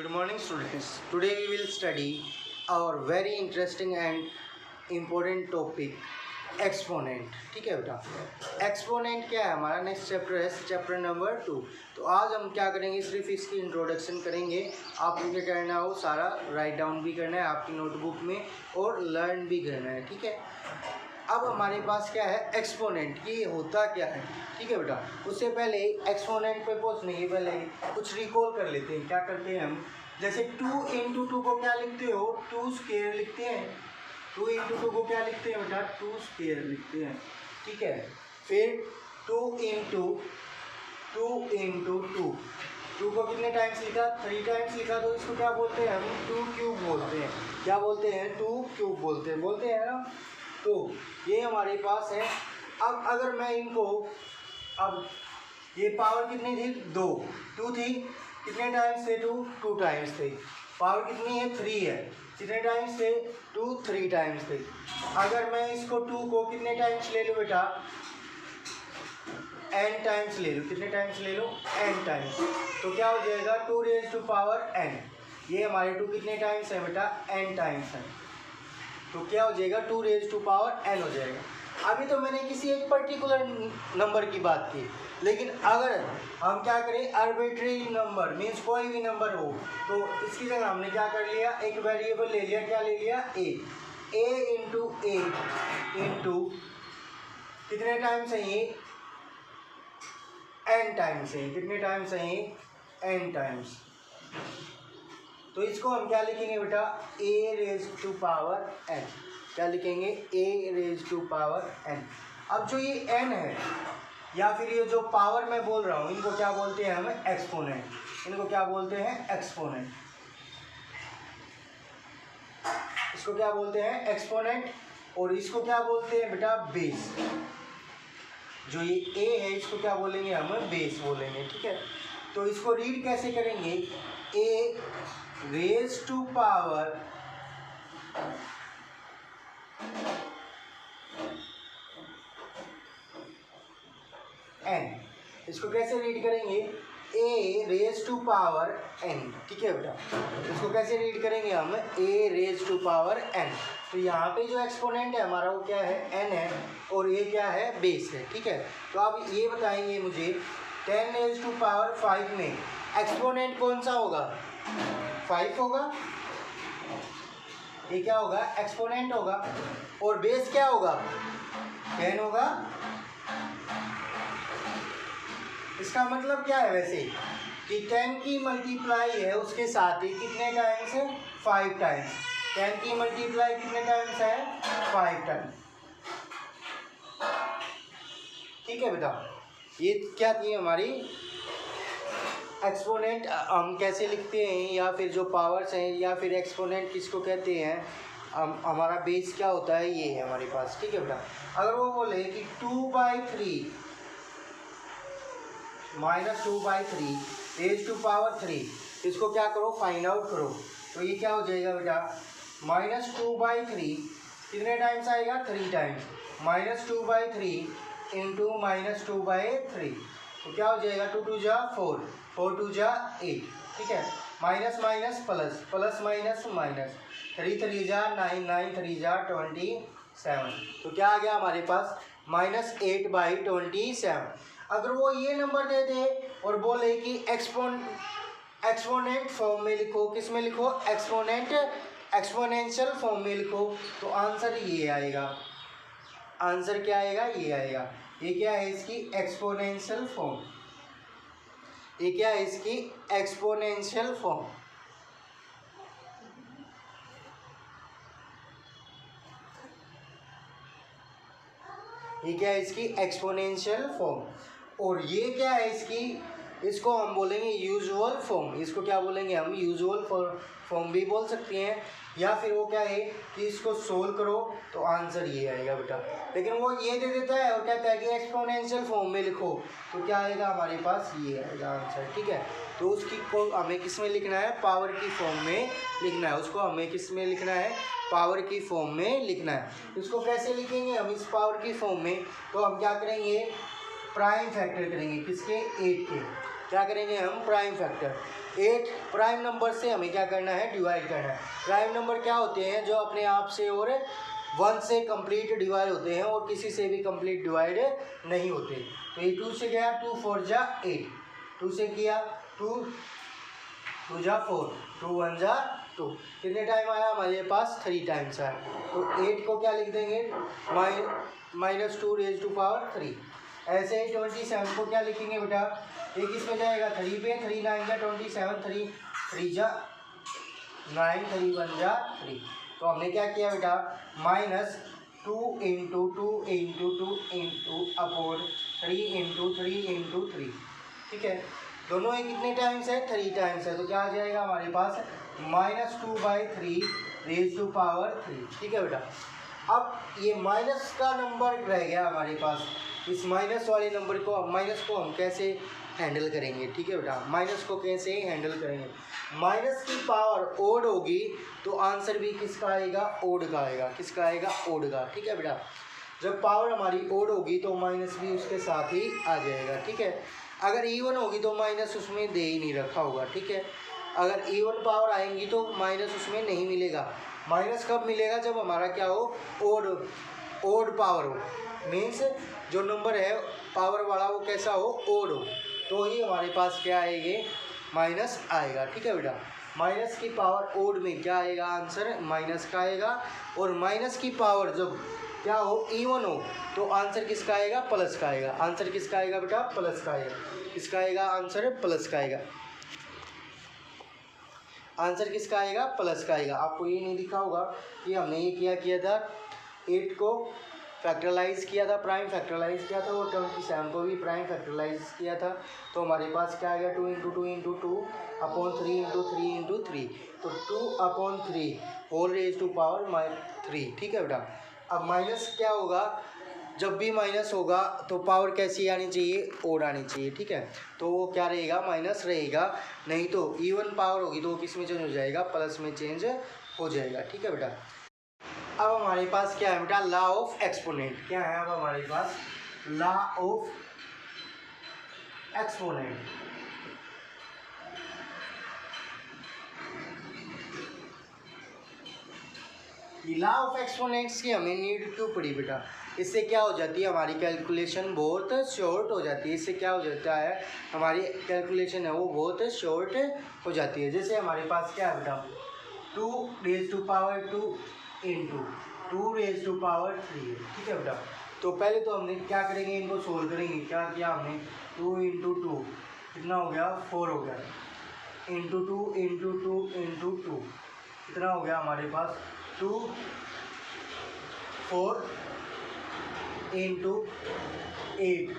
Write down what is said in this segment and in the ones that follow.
Good morning students. Today we will study our very interesting and important topic exponent. ठीक है बेटा, exponent क्या है हमारा नेक्स्ट चैप्टर है चैप्टर नंबर 2. तो आज हम क्या करेंगे, सिर्फ इसकी इंट्रोडक्शन करेंगे. आपको क्या करना हो, सारा राइट डाउन भी करना है आपकी नोटबुक में और लर्न भी करना है. ठीक है, अब हमारे पास क्या है एक्सपोनेंट, ये होता क्या है. ठीक है बेटा, उससे पहले एक्सपोनेंट पे पहुंचने के पहले कुछ रिकॉल कर लेते हैं. क्या करते हैं हम, जैसे 2 इंटू 2 को क्या लिखते हो, 2 स्क्वायर लिखते हैं. 2 इंटू 2 को क्या लिखते हैं बेटा, 2 स्क्वायर लिखते हैं. ठीक है, फिर 2 इंटू 2 को कितने टाइम्स लिखा, 3 टाइम्स लिखा. तो इसको क्या बोलते हैं हम, 2 क्यूब बोलते हैं. क्या बोलते हैं, 2 क्यूब बोलते हैं ना. तो ये हमारे पास है. अब अगर मैं इनको, अब ये पावर कितनी थी, 2 थी. कितने टाइम्स थे, 2 टाइम्स थे. पावर कितनी है, 3 है. कितने टाइम्स थे, 2 3 टाइम्स थे. अगर मैं इसको 2 को कितने टाइम्स ले लूँ बेटा, n टाइम्स ले लूँ. कितने टाइम्स ले लो, n टाइम्स. तो क्या हो जाएगा, 2 रेज़ टू पावर n. ये हमारे 2 कितने टाइम्स है बेटा, n टाइम्स है. तो क्या हो जाएगा, 2 रेज़ टू पावर n हो जाएगा. अभी तो मैंने किसी एक पर्टिकुलर नंबर की बात की, लेकिन अगर हम क्या करें, आर्बिट्रेरी नंबर मीन्स कोई भी नंबर हो, तो इसकी जगह हमने क्या कर लिया, एक वेरिएबल ले लिया. क्या ले लिया, a इंटू कितने टाइम्स है ये, n टाइम्स है. कितने टाइम्स है ये, n टाइम्स. तो इसको हम क्या लिखेंगे बेटा, a raise to power n. क्या लिखेंगे, a raise to power n. अब जो ये n है या फिर ये जो पावर मैं बोल रहा हूँ, इनको क्या बोलते हैं हम, एक्सपोनेंट. इनको क्या बोलते हैं, एक्सपोनेंट. इसको क्या बोलते हैं, एक्सपोनेंट. और इसको क्या बोलते हैं बेटा, बेस. जो ये a है इसको क्या बोलेंगे हम, बेस बोलेंगे. ठीक है, तो इसको रीड कैसे करेंगे, a raise to power n. इसको कैसे रीड करेंगे, a raise to power n. ठीक है बेटा, इसको कैसे रीड करेंगे हम, a raise to power n. तो यहाँ पे जो एक्सपोनेंट है हमारा वो क्या है, n है, और ये क्या है, बेस है. ठीक है, तो आप ये बताएंगे मुझे 10 रेज़ टू पावर 5 में एक्सपोनेंट कौन सा होगा, 5 होगा. ये क्या होगा, एक्सपोनेंट होगा. और बेस क्या होगा, 10 होगा. इसका मतलब क्या है वैसे, कि 10 की मल्टीप्लाई है उसके साथ ही कितने टाइम्स है, 5 टाइम्स. 10 की मल्टीप्लाई कितने टाइम्स है, 5 टाइम्स. ठीक है बेटा, ये क्या थी हमारी एक्सपोनेंट. हम कैसे लिखते हैं, या फिर जो पावर्स हैं, या फिर एक्सपोनेंट किसको कहते हैं, हमारा बेस क्या होता है, ये है हमारे पास. ठीक है बेटा, अगर वो बोले कि 2/3 माइनस 2/3 रेज़ टू पावर 3, इसको क्या करो, फाइंड आउट करो. तो ये क्या हो जाएगा बेटा, -2/3 कितने टाइम्स आएगा, 3 टाइम्स. -2/3 इंटू -2/3, तो क्या हो जाएगा, 2 2 जा 4, 4 2 जा 8. ठीक है, minus minus plus, plus minus minus, 3 3 जा 9, 9 3 जा 27. तो क्या आ गया हमारे पास, -8/27. अगर वो ये नंबर दे दे और बोले कि एक्सपोनेंट फॉर्म में लिखो, किस में लिखो, एक्सपोनेंशियल फॉर्म में लिखो, तो आंसर ये आएगा. आंसर क्या आएगा, ये आएगा. ये क्या है इसकी एक्सपोनेंशियल फॉर्म. ये क्या है इसकी एक्सपोनेंशियल फॉर्म. ये क्या है इसकी एक्सपोनेंशियल फॉर्म. और ये क्या है इसकी, इसको हम बोलेंगे यूजुअल फॉर्म. इसको क्या बोलेंगे हम, यूजुअल फॉर्म भी बोल सकते हैं. या फिर वो क्या है कि इसको सोल्व करो तो आंसर ये आएगा बेटा. लेकिन वो ये दे देता है और कहता है कि एक्सपोनेंशियल फॉर्म में लिखो, तो क्या आएगा हमारे पास, ये आएगा आंसर. ठीक है, तो उसकी को हमें किस में लिखना है, पावर की फॉर्म में लिखना है. उसको हमें किस में लिखना है, पावर की फॉर्म में लिखना है. इसको कैसे लिखेंगे हम, इस पावर की फॉर्म में, तो हम क्या करेंगे, प्राइम फैक्टर करेंगे. किसके, 8 के. क्या करेंगे हम, प्राइम फैक्टर। 8 प्राइम नंबर से हमें क्या करना है, डिवाइड करना है। प्राइम नंबर क्या होते हैं, जो अपने आप से और 1 से कंप्लीट डिवाइड होते हैं और किसी से भी कंप्लीट डिवाइड नहीं होते। तो ये 2 से गया, 2 4 जा 8, 2 से किया 2 2 जा 4, 2 1 जा 2, कितने टाइम आया हमारे पास, 3 टाइम्स आया। तो 8 को क्या लिख देंगे, -2 रेज टू पावर 3। ऐसे ही 27 को क्या लिखेंगे बेटा, एक इसमें जाएगा 3 पे, 3 9 जा 27, 3 3 जा 9, 3 1 जा 3। तो हमने क्या किया बेटा, -2 × 2 × 2 × अपॉन 3 × 3 × 3, ठीक है। दोनों ही कितने टाइम्स है, 3 टाइम्स है। तो क्या आ जाएगा हमारे पास, -2/3 रेज टू पावर 3, ठीक है बेटा। अब ये माइनस का नंबर रह गया हमारे पास, इस माइनस वाले नंबर को, माइनस को हम कैसे हैंडल करेंगे, ठीक है बेटा। माइनस को कैसे हैंडल करेंगे, माइनस की पावर ओड होगी तो आंसर भी किसका आएगा, ओड का आएगा। किसका आएगा, ओड का, ठीक है बेटा। जब पावर हमारी ओड होगी तो माइनस भी उसके साथ ही आ जाएगा, ठीक है। अगर इवन होगी तो माइनस उसमें दे ही नहीं रखा होगा, ठीक है। अगर इवन पावर आएंगी तो माइनस उसमें नहीं मिलेगा। माइनस कब मिलेगा, जब हमारा क्या हो, ओड पावर हो, मीन्स जो नंबर है पावर वाला वो कैसा हो, ओड हो, तो ही हमारे पास क्या आएंगे, माइनस आएगा, ठीक है बेटा। माइनस की पावर ओड में क्या आएगा, आंसर माइनस का आएगा। और माइनस की पावर जब क्या हो, इवन हो, तो आंसर किसका आएगा, प्लस का आएगा। आंसर किसका आएगा बेटा, प्लस का आएगा। किसका आएगा आंसर, प्लस का आएगा। आंसर किसका आएगा, प्लस का आएगा। आपको ये नहीं दिखा होगा कि हमने ये किया था, 8 को फैक्टराइज किया था, प्राइम फैक्टराइज किया था, और 27 को भी प्राइम फैक्टराइज किया था। तो हमारे पास क्या आ गया, 2 × 2 × 2 अपॉन 3 × 3 × 3, तो 2/3 होल रेज टू पावर 3, ठीक है बेटा। अब माइनस क्या होगा, जब भी माइनस होगा तो पावर कैसी आनी चाहिए, ओड आनी चाहिए, ठीक है। तो वो क्या रहेगा, माइनस रहेगा। नहीं तो इवन पावर होगी तो किस में चेंज हो जाएगा, प्लस में चेंज हो जाएगा, ठीक है बेटा। अब हमारे पास क्या है बेटा, लॉ ऑफ एक्सपोनेंट। क्या है अब हमारे पास, law of exponent. Law of exponents की हमें नीड क्यों पड़ी बेटा, इससे क्या हो जाती है, हमारी कैलकुलेशन बहुत शॉर्ट हो जाती है। इससे क्या हो जाता है, हमारी कैलकुलेशन है वो बहुत शॉर्ट हो जाती है। जैसे हमारे पास क्या है बेटा, 2 raise to power 2 × 2 raise to power 3 है, ठीक है बेटा। तो पहले तो हमने क्या करेंगे, इनको सोल्व करेंगे। क्या किया हमने, 2 × 2 कितना हो गया, 4 हो गया, × 2 × 2 × 2 कितना हो गया हमारे पास, 2 4 × 8,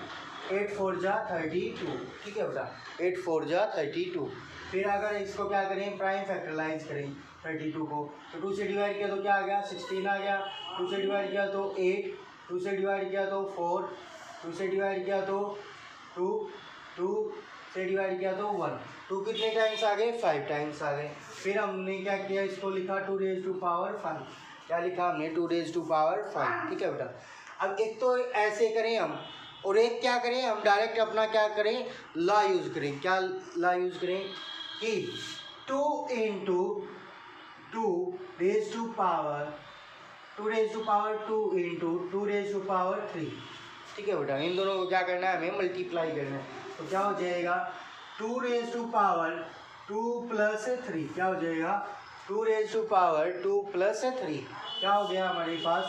8 4 जा 32, ठीक है बेटा। 8 4 जा 32। फिर अगर इसको क्या करें, प्राइम फैक्टराइज करें 32 को, तो 2 से डिवाइड किया तो क्या आ गया, 16 आ गया। 2 से डिवाइड किया तो 8, 2 से डिवाइड किया तो 4, 2 से डिवाइड किया तो 2, 2 से डिवाइड किया तो 1। 2 कितने टाइम्स आ गए, 5 टाइम्स आ गए। फिर हमने क्या किया, इसको लिखा 2 रेज टू पावर 5। क्या लिखा हमने, 2 रेज टू पावर 5, ठीक है बेटा। अब एक तो ऐसे करें हम, और एक क्या करें हम, डायरेक्ट अपना क्या करें, लॉ यूज़ करें। क्या लॉ यूज़ करें कि 2 × 2 raise to power 2 raise to power 2 × 2 raise to power 3, ठीक है बेटा। इन दोनों को क्या करना है, हमें मल्टीप्लाई करना है। तो क्या हो जाएगा, 2 रेज टू पावर 2 + 3, क्या हो जाएगा, 2 रेज टू पावर 2 + 3, क्या हो गया हमारे पास,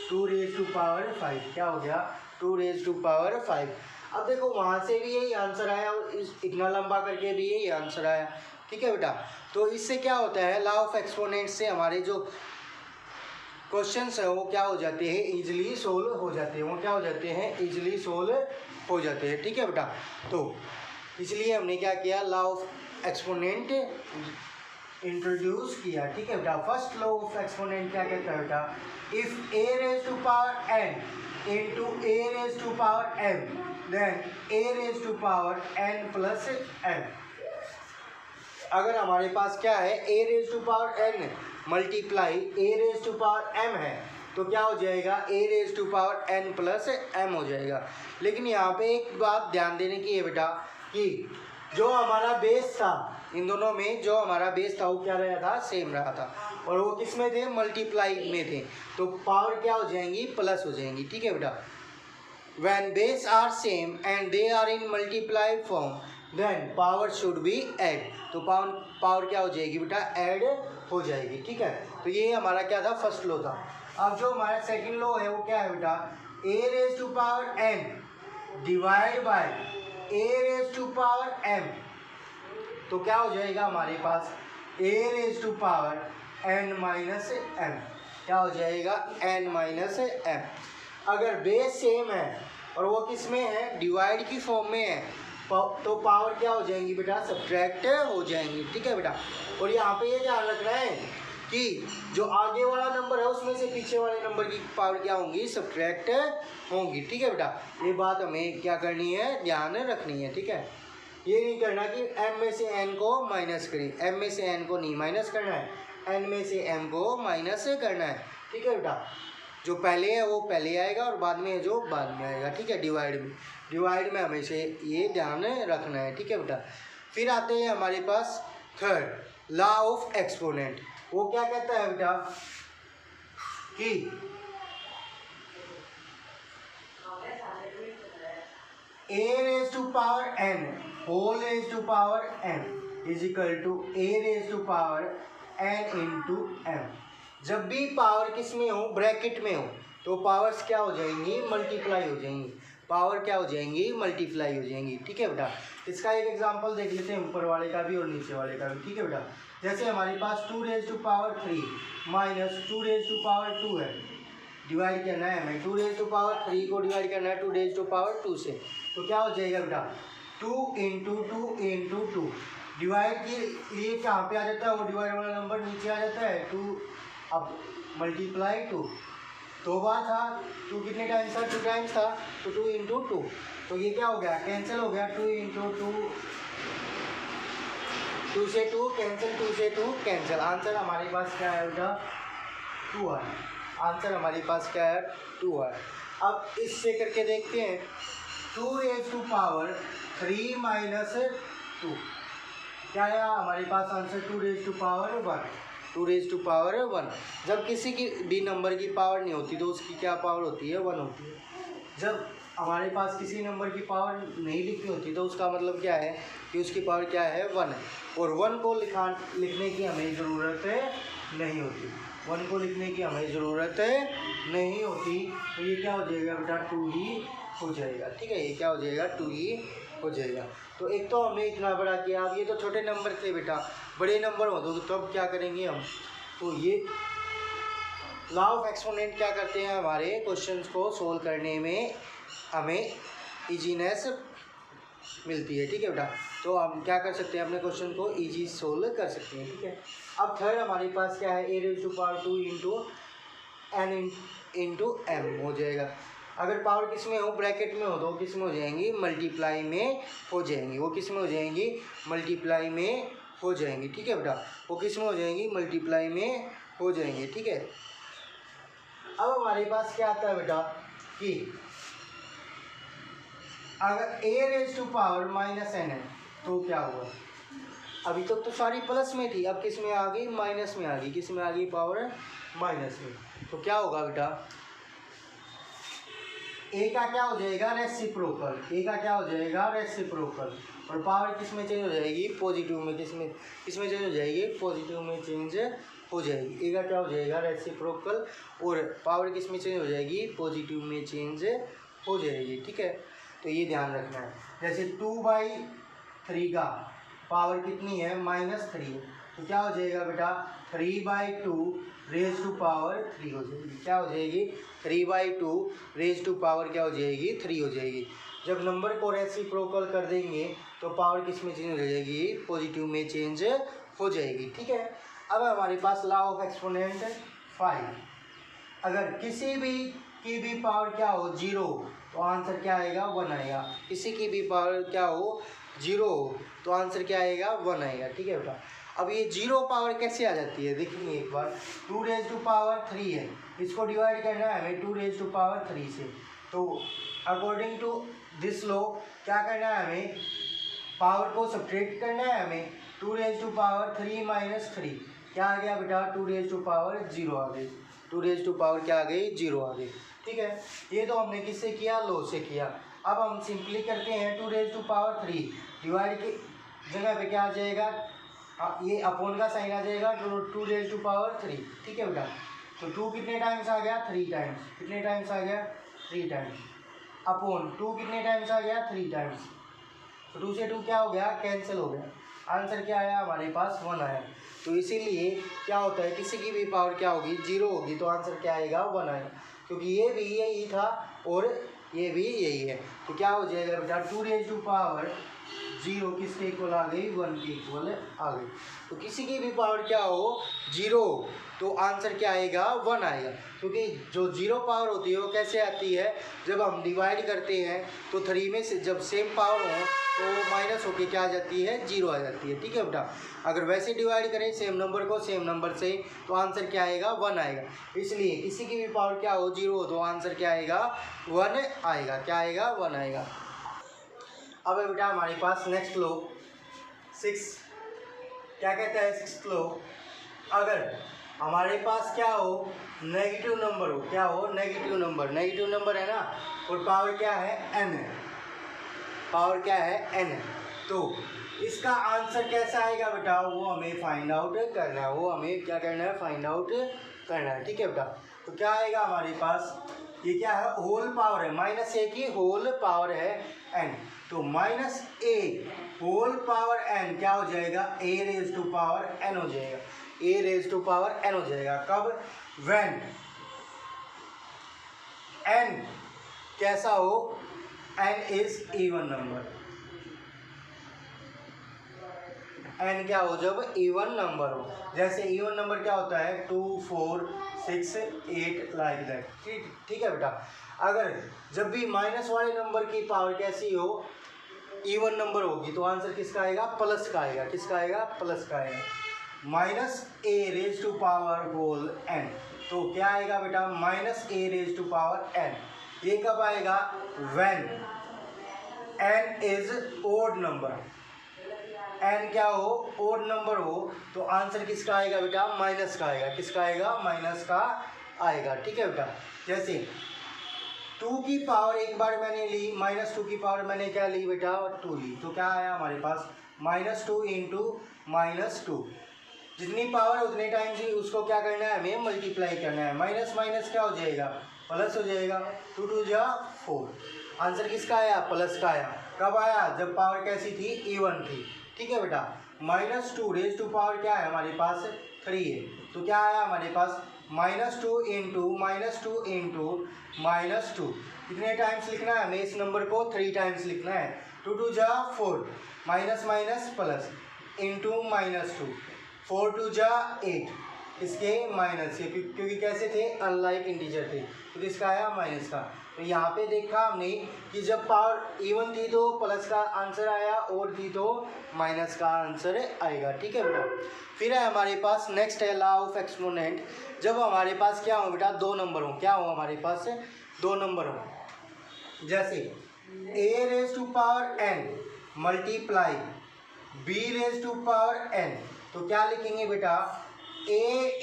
2 रेज टू पावर 5, क्या हो गया, 2 रेज टू पावर 5। अब देखो वहाँ से भी यही आंसर आया और इतना लंबा करके भी यही आंसर आया, ठीक है बेटा। तो इससे क्या होता है, लॉ ऑफ एक्सपोनेंट से हमारे जो क्वेश्चंस है वो क्या हो जाते हैं, इजीली सोल्व हो जाते हैं। वो क्या हो जाते हैं, इजीली सोल्व हो जाते हैं, ठीक है बेटा। तो इसलिए हमने क्या किया, लॉ ऑफ एक्सपोनेंट इंट्रोड्यूस किया, ठीक है बेटा। फर्स्ट लॉ ऑफ एक्सपोनेंट क्या कहता है बेटा, if a raise to power n into a raise to power m then a raise to power n + m। अगर हमारे पास क्या है, a raise to power n multiply a raise to power m है, तो क्या हो जाएगा, a raise to power n + m हो जाएगा। लेकिन यहाँ पे एक बात ध्यान देने की है बेटा कि जो हमारा बेस था, इन दोनों में जो हमारा बेस था वो क्या रहा था, सेम रहा था, और वो किस में थे, मल्टीप्लाई में थे, तो पावर क्या हो जाएंगी, प्लस हो जाएंगी। ठीक है बेटा, when base are same and they are in multiply form then power should be add, तो पावर क्या हो जाएगी बेटा, ऐड हो जाएगी। ठीक है, तो ये हमारा क्या था, फर्स्ट लॉ था। अब जो हमारा सेकंड लॉ है वो क्या है बेटा, a raise to power n divide by a raise to power m, तो क्या हो जाएगा हमारे पास a raise to power n minus m, क्या हो जाएगा, n माइनस m। अगर बेस सेम है और वो किस में है, डिवाइड की फॉर्म में है, तो पावर क्या हो जाएंगी बेटा, सब्ट्रैक्ट हो जाएंगी। ठीक है बेटा, और यहाँ पे ये ध्यान रखना है कि जो आगे वाला नंबर है उसमें से पीछे वाले नंबर की पावर क्या होंगी, सब्ट्रैक्ट होंगी। ठीक है बेटा, ये बात हमें क्या करनी है, ध्यान रखनी है। ठीक है, ये नहीं करना कि m में से n को माइनस करें, m में से n को नहीं माइनस करना है, n में से m को माइनस करना है। ठीक है बेटा, जो पहले है वो पहले आएगा और बाद में है जो बाद में आएगा। ठीक है, डिवाइड में हमेशा ये ध्यान रखना है। ठीक है बेटा, फिर आते हैं हमारे पास थर्ड लॉ ऑफ एक्सपोनेंट। वो क्या कहता है बेटा कि a raise to power n whole raise to power n is equal to a raise to power n into m। जब भी पावर किस में हो, ब्रैकेट में हो, तो पावर्स क्या हो जाएंगी, मल्टीप्लाई हो जाएंगी, पावर क्या हो जाएंगी, मल्टीप्लाई हो जाएंगी। ठीक है बेटा, इसका एक एग्जांपल देख लेते हैं, ऊपर वाले का भी और नीचे वाले का भी। ठीक है बेटा, जैसे हमारे पास 2 raise to power 3 minus 2 raise to power 2 है, डिवाइड करना है हमें, 2 रेज टू पावर 3 को डिवाइड करना है 2 रेज टू पावर 2 से, तो क्या हो जाएगा बेटा, 2 इंटू 2 इंटू 2, डिवाइड की ये कहाँ पे आ जाता है, वो डिवाइड वाला नंबर नीचे आ जाता है 2, अब मल्टीप्लाई 2, 2 बार था, 2 कितने टाइम्स था, 2 टाइम्स था, तो 2 इंटू 2, तो ये क्या हो गया, कैंसिल हो गया, 2 इंटू 2, 2 से 2 कैंसिल, 2 से 2 कैंसिल, आंसर हमारे पास क्या है बेटा, 2 है, आंसर हमारे पास क्या है, 2 है। अब इससे करके देखते हैं, 2 रेज टू पावर 3 माइनस 2, क्या है हमारे पास answer, 2 raise to power 1, 2 raise to power 1। जब किसी की भी नंबर की पावर नहीं होती तो उसकी क्या पावर होती है, 1 होती है। जब हमारे पास किसी नंबर की पावर नहीं लिखी होती तो उसका मतलब क्या है कि उसकी पावर क्या है, 1 है, और 1 को लिखने की हमें ज़रूरत नहीं होती, 1 को लिखने की हमें ज़रूरत नहीं होती, तो ये क्या हो जाएगा बेटा, 2 ही हो जाएगा। ठीक है, ये क्या हो जाएगा, 2 ही हो जाएगा। तो एक तो हमने इतना बड़ा किया, अब ये तो छोटे नंबर थे बेटा, बड़े नंबर हो तो तब क्या करेंगे हम, तो ये लॉ ऑफ एक्सपोनेंट क्या करते हैं, हमारे क्वेश्चंस को सोल्व करने में हमें इजीनेस मिलती है। ठीक है बेटा, तो हम क्या कर सकते हैं, अपने क्वेश्चन को इजी सोल्व कर सकते हैं। ठीक है, अब थर्ड हमारे पास क्या है, a raise to power 2 into n into m हो जाएगा। अगर पावर किस में हो, ब्रैकेट में हो, तो किस में हो जाएंगी, मल्टीप्लाई में हो जाएंगी, वो किस में हो जाएंगी, मल्टीप्लाई में हो जाएंगी। ठीक है बेटा, वो किस में हो जाएंगी, मल्टीप्लाई में हो जाएंगे। ठीक है, अब हमारे पास क्या आता है बेटा कि अगर a raise to power minus n है तो क्या हुआ, अभी तक तो सारी प्लस में थी, अब किस में आ गई, माइनस में आ गई, किस में आ गई, पावर माइनस में, तो क्या होगा बेटा, a का क्या हो जाएगा, रेसिप्रोकल, a का क्या हो जाएगा, रेसिप्रोकल, और पावर किस में चेंज हो जाएगी, पॉजिटिव में, किस में चेंज हो जाएगी, पॉजिटिव में चेंज हो जाएगी। a का क्या हो जाएगा, रेसिप्रोकल, और पावर किस में चेंज हो जाएगी, पॉजिटिव में चेंज हो जाएगी। ठीक है, तो ये ध्यान रखना है। जैसे 2/3 का पावर कितनी है, -3, तो क्या हो जाएगा बेटा, 3/2 रेज टू पावर 3 हो जाएगी, क्या हो जाएगी, 3/2 रेज टू पावर क्या हो जाएगी, 3 हो जाएगी। जब नंबर को रेसिप्रोकल कर देंगे तो पावर किस में चेंज हो जाएगी, पॉजिटिव में चेंज हो जाएगी। ठीक है, अब हमारे पास लॉ ऑफ एक्सपोनेंट 5, अगर किसी भी की भी पावर क्या हो, 0, तो आंसर क्या आएगा, 1 आएगा। किसी की भी पावर क्या हो, 0 हो, तो आंसर क्या आएगा, 1 आएगा। ठीक है बेटा, अब ये 0 पावर कैसे आ जाती है, देखेंगे एक बार। 2 रेज टू पावर 3 है, इसको डिवाइड करना है हमें 2 रेज टू पावर 3 से, तो अकॉर्डिंग टू दिस लॉ क्या करना है हमें, पावर को सब्ट्रैक्ट करना है हमें। 2 रेज टू पावर 3 माइनस 3 क्या आ गया बेटा 2 रेज टू पावर 0 आ गई। 2 रेज टू पावर क्या आ गई 0 आ गई। ठीक है, ये तो हमने किससे किया लो से किया। अब हम सिंपली करते हैं 2 रेज टू पावर 3 डिवाइड की जगह पे क्या आ जाएगा ये अपॉन का साइन आ जाएगा 2 रेज टू पावर 3। ठीक है बेटा, तो 2 कितने टाइम्स आ गया 3 टाइम्स। कितने टाइम्स आ गया 3 टाइम्स अपॉन 2 कितने टाइम्स आ गया 3 टाइम्स। तो 2 से 2 क्या हो गया कैंसिल हो गया। आंसर क्या आया हमारे पास 1 आया। तो इसीलिए क्या होता है किसी की भी पावर क्या होगी 0 होगी तो आंसर क्या आएगा 1 आएगा, क्योंकि ये भी यही था और ये भी यही है। तो क्या हो जाएगा बेटा 2 रेज टू पावर 0 किसके इक्वल आ गई 1 के इक्वल आ गई। तो किसी की भी पावर क्या हो 0 तो आंसर क्या आएगा 1 आएगा, क्योंकि जो 0 पावर होती है वो कैसे आती है जब हम डिवाइड करते हैं तो 3 में से जब सेम पावर हो तो माइनस होके क्या आ जाती है 0 आ जाती है। ठीक है बेटा, अगर वैसे डिवाइड करें सेम नंबर को सेम नंबर से तो आंसर क्या आएगा 1 आएगा। इसलिए किसी की भी पावर क्या हो 0 हो तो आंसर क्या आएगा 1 आएगा। क्या आएगा 1 आएगा। अब बेटा हमारे पास नेक्स्ट लो 6 क्या कहता है 6th लो, अगर हमारे पास क्या हो नेगेटिव नंबर हो, क्या हो नेगेटिव नंबर है ना, और पावर क्या है n है, पावर क्या है n है, तो इसका आंसर कैसा आएगा बेटा वो हमें फाइंड आउट करना है। वो हमें क्या करना है फाइंड आउट करना है। ठीक है बेटा, तो क्या आएगा हमारे पास ये क्या है होल पावर है -a की होल पावर है n, तो -a होल पावर n क्या हो जाएगा a raise to power n हो जाएगा। a raise to power n हो जाएगा कब when n कैसा हो n is even number. n क्या हो जब इवन नंबर हो, जैसे इवन नंबर क्या होता है 2 4 6 8 लाइक दैट। ठीक है बेटा, अगर जब भी माइनस वाले नंबर की पावर कैसी हो इवन नंबर होगी तो आंसर किसका आएगा प्लस का आएगा। किसका आएगा प्लस का आएगा। -a raise to power whole n, तो क्या आएगा बेटा -a raise to power n। ये कब आएगा when n is odd number, n क्या हो ओड नंबर हो तो आंसर किसका आएगा बेटा माइनस का आएगा। किसका आएगा माइनस का आएगा। ठीक है बेटा, जैसे 2 की पावर एक बार मैंने ली -2 की पावर मैंने क्या ली बेटा 2 ली, तो क्या आया हमारे पास -2 इंटू -2, जितनी पावर उतने टाइम से उसको क्या करना है हमें मल्टीप्लाई करना है। माइनस माइनस क्या हो जाएगा प्लस हो जाएगा, 2 2 जा 4। आंसर किसका आया प्लस का आया। कब आया जब पावर कैसी थी इवन थी। ठीक है बेटा, -2 रेज टू पावर क्या है हमारे पास 3 है, तो क्या आया हमारे पास -2 इंटू -2 कितने टाइम्स लिखना है हमें इस नंबर को 3 टाइम्स लिखना है। 2 2 जा 4 माइनस माइनस प्लस इंटू -2 4 2 जा 8 इसके माइनस के, क्योंकि कैसे थे अनलाइक इंटीजर थे तो इसका आया माइनस का। तो यहाँ पे देखा हमने कि जब पावर इवन थी तो प्लस का आंसर आया और थी तो माइनस का आंसर आएगा। ठीक है बेटा, फिर है हमारे पास नेक्स्ट है लॉ ऑफ एक्सपोनेंट। जब हमारे पास क्या हो बेटा 2 नंबर हो, क्या हो हमारे पास 2 नंबर हो, जैसे a raise to power n multiply b raise to power n, तो क्या लिखेंगे बेटा a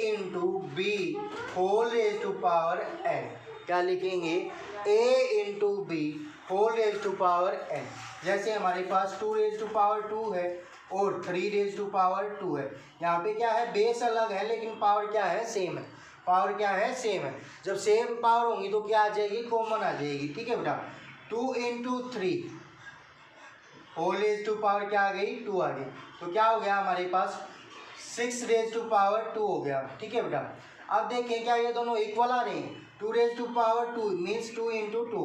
into B whole raise to power n। क्या लिखेंगे a into B whole raise to power n। जैसे हमारे पास 2 रेज टू पावर 2 है और 3 रेज टू पावर 2 है। यहाँ पे क्या है बेस अलग है लेकिन पावर क्या है सेम है। पावर क्या है सेम है। जब सेम पावर होंगी तो क्या आ जाएगी कॉमन आ जाएगी। ठीक है बेटा, 2 into 3 whole raise to power क्या आ गई 2 आ गई, तो क्या हो गया हमारे पास 6 रेज टू पावर 2 हो गया। ठीक है बेटा, अब देखें क्या ये दोनों इक्वल आ रहे हैं। 2 raise to power 2 means 2 into 2,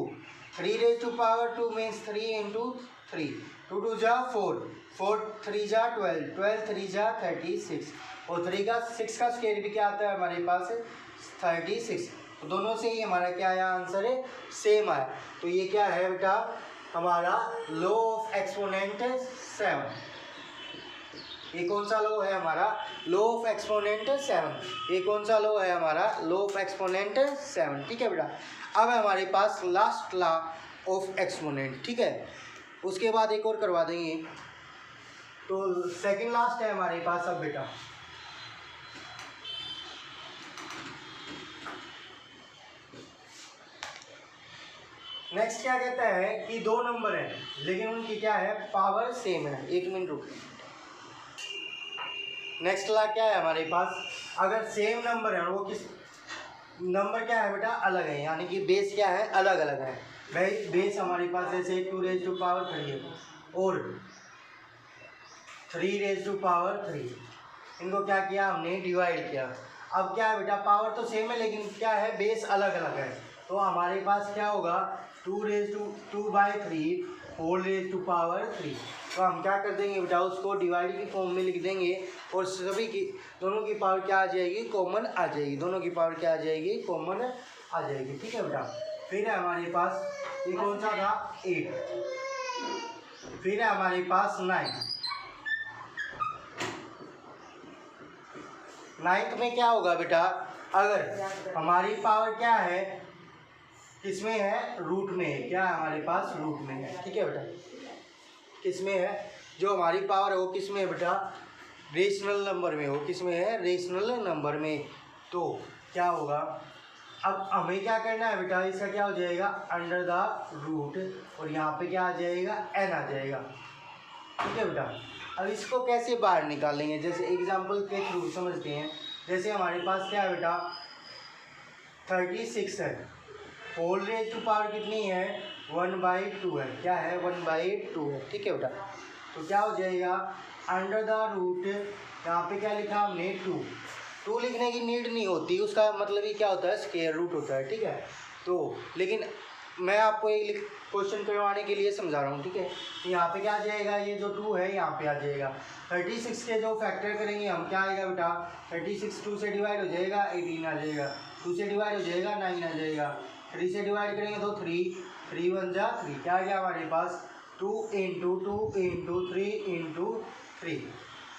3 raise to power 2 means 3 into 3, 2 2 जा 4 4 3 जा 12 12 3 जा 36 और 3 का 6 का स्क्वायर भी क्या आता है हमारे पास 36। तो दोनों से ही हमारा क्या आया आंसर है सेम आया। तो ये क्या है बेटा हमारा लॉ ऑफ एक्सपोनेंट 7। ये कौन सा लॉ है हमारा लॉ ऑफ एक्सपोनेंट 7। ये कौन सा लॉ है हमारा लॉ ऑफ एक्सपोनेंट 7। ठीक है बेटा, अब है हमारे पास लास्ट लॉ ऑफ एक्सपोनेंट। ठीक है, उसके बाद एक और करवा देंगे तो सेकंड लास्ट है हमारे पास अब बेटा। नेक्स्ट क्या कहता है कि दो नंबर है लेकिन उनकी क्या है पावर सेम है। एक मिनट रुकिए। नेक्स्ट ला क्या है हमारे पास, अगर सेम नंबर है वो किस नंबर क्या है बेटा अलग है, यानी कि बेस क्या है अलग अलग है। भाई बेस हमारे पास जैसे 2⁻³ है और 3⁻³ इनको क्या किया हमने डिवाइड किया। अब क्या है बेटा पावर तो सेम है लेकिन क्या है बेस अलग अलग है, तो हमारे पास क्या होगा 2/3 4⁻3। तो हम क्या कर देंगे बेटा उसको डिवाइड की फॉर्म में लिख देंगे और सभी की दोनों की पावर क्या आ जाएगी कॉमन आ जाएगी, दोनों की पावर क्या आ जाएगी कॉमन आ जाएगी। ठीक है बेटा। फिर है हमारे पास ये कौन सा था 8, फिर है हमारे पास 9। 9th में क्या होगा बेटा, अगर हमारी पावर क्या है किसमें है रूट में है, क्या है हमारे पास रूट में है। ठीक है बेटा, किसमें है जो हमारी पावर है वो किसमें है बेटा रेशनल नंबर में हो, किसमें है रेशनल नंबर में। तो क्या होगा अब हमें क्या करना है बेटा, इसका क्या हो जाएगा अंडर द रूट और यहाँ पे क्या आ जाएगा n आ जाएगा। ठीक है बेटा। अब इसको कैसे बाहर निकालेंगे, जैसे एग्जांपल के थ्रू समझते हैं। जैसे हमारे पास क्या है बेटा 36 है, होल रेज टू पावर कितनी है 1/2 है, क्या है 1/2 है। ठीक है बेटा, तो क्या हो जाएगा अंडर द रूट, यहाँ पे क्या लिखा हमने 2 लिखने की नीड नहीं होती, उसका मतलब ही क्या होता है स्क्वायर रूट होता है। ठीक है, तो लेकिन मैं आपको एक क्वेश्चन करवाने के लिए समझा रहा हूँ। ठीक है, तो यहाँ पे क्या आ जाएगा ये जो 2 है यहाँ पे आ जाएगा। 36 के जो फैक्टर करेंगे हम क्या आएगा बेटा 36 2 से डिवाइड हो जाएगा 18 आ जाएगा, 2 से डिवाइड हो जाएगा 9 आ जाएगा, 3 से डिवाइड करेंगे तो 3 1 जा 3, क्या आ गया हमारे पास 2 × 2 × 3 × 3।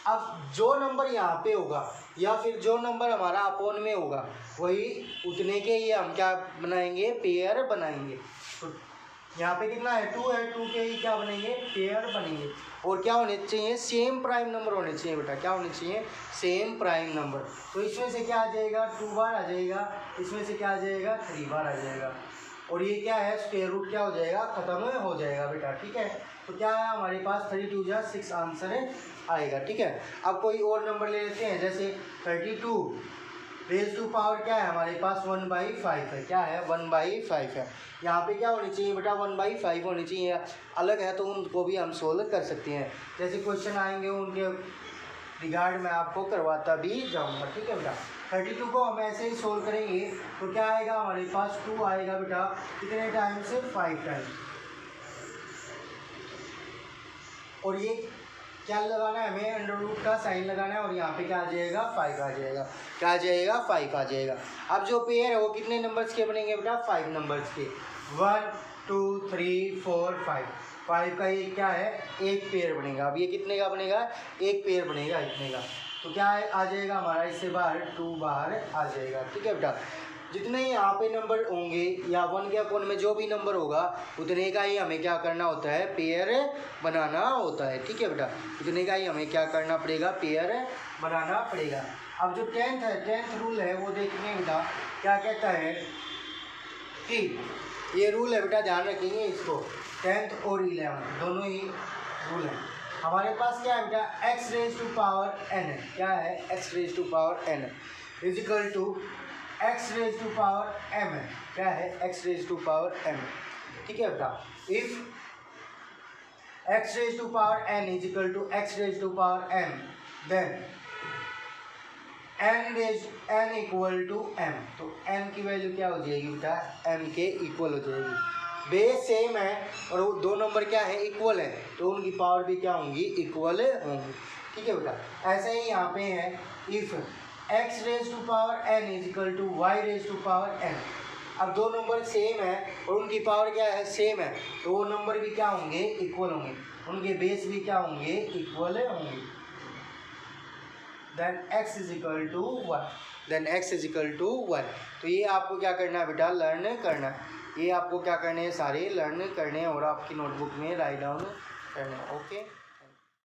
अब जो नंबर यहाँ पे होगा या फिर जो नंबर हमारा अपोन में होगा वही उतने के ही हम क्या बनाएंगे पेयर बनाएंगे। तो यहाँ पे कितना है 2 है, 2 के ही क्या बनेंगे पेयर बनेंगे। और क्या होने चाहिए सेम प्राइम नंबर होने चाहिए बेटा, क्या होने चाहिए सेम प्राइम नंबर। तो इसमें से क्या आ जाएगा 2 बार आ जाएगा, इसमें से क्या आ जाएगा 3 बार आ जाएगा और ये क्या है स्क्वायर रूट क्या हो जाएगा खत्म हो जाएगा बेटा। ठीक है, तो क्या है हमारे पास 32 जा 6 आंसर आएगा। ठीक है, अब कोई और नंबर ले लेते हैं, जैसे 32 रेज टू पावर क्या है हमारे पास 1/5 है, क्या है 1/5 है। यहाँ पे क्या होनी चाहिए बेटा 1/5 होनी चाहिए, अलग है तो उनको भी हम सोल्व कर सकते हैं। जैसे क्वेश्चन आएंगे उनके रिगार्ड में आपको करवाता भी जाऊँगा। ठीक है बेटा, 32 को हम ऐसे ही सोल्व करेंगे तो क्या आएगा हमारे पास 2 आएगा बेटा कितने टाइम से 5 टाइम, और ये क्या लगाना है हमें अंडर रूट का साइन लगाना है और यहाँ पे क्या आ जाएगा 5 आ जाएगा, क्या आ जाएगा 5 आ जाएगा। अब जो पेयर है वो कितने नंबर्स के बनेंगे बेटा 5 नंबर्स के, 1 2 3 4 5 का ये क्या है एक पेयर बनेगा। अब ये कितने का बनेगा एक पेयर बनेगा इतने का, तो क्या है आ जाएगा हमारा इससे बाहर 2 बाहर आ जाएगा। ठीक है बेटा, जितने यहाँ पे नंबर होंगे या 1 के अपोन में जो भी नंबर होगा उतने का ही हमें क्या करना होता है पेयर बनाना होता है। ठीक है बेटा, उतने का ही हमें क्या करना पड़ेगा पेयर बनाना पड़ेगा। अब जो 10th है 10th रूल है वो देखेंगे बेटा क्या कहता है कि ये रूल है बेटा ध्यान रखेंगे इसको, 10th और 11th दोनों ही रूल है। हमारे पास क्या है बेटा x raise to power n है, क्या है x raise to power n is equal to x raise to power m है, क्या है x raise to power m। ठीक है बेटा, if x raise to power n is equal to x raise to power m then n equal to m, तो n की value क्या हो जाएगी बेटा m के इक्वल हो जाएगी। बेस सेम है और वो दो नंबर क्या है इक्वल है तो उनकी पावर भी क्या होंगी इक्वल होंगी। ठीक है बेटा, ऐसे ही यहाँ पे है if x raise to power n is equal to y raise to power n। अब दो नंबर सेम है और उनकी पावर क्या है सेम है तो वो नंबर भी क्या होंगे इक्वल होंगे, उनके बेस भी क्या होंगे इक्वल होंगे। Then x is equal to 1, then x is equal to 1। तो ये आपको क्या करना है बेटा लर्न करना है, ये आपको क्या करने हैं सारे लर्न करने हैं और आपकी नोटबुक में राइट डाउन करना है। ओके।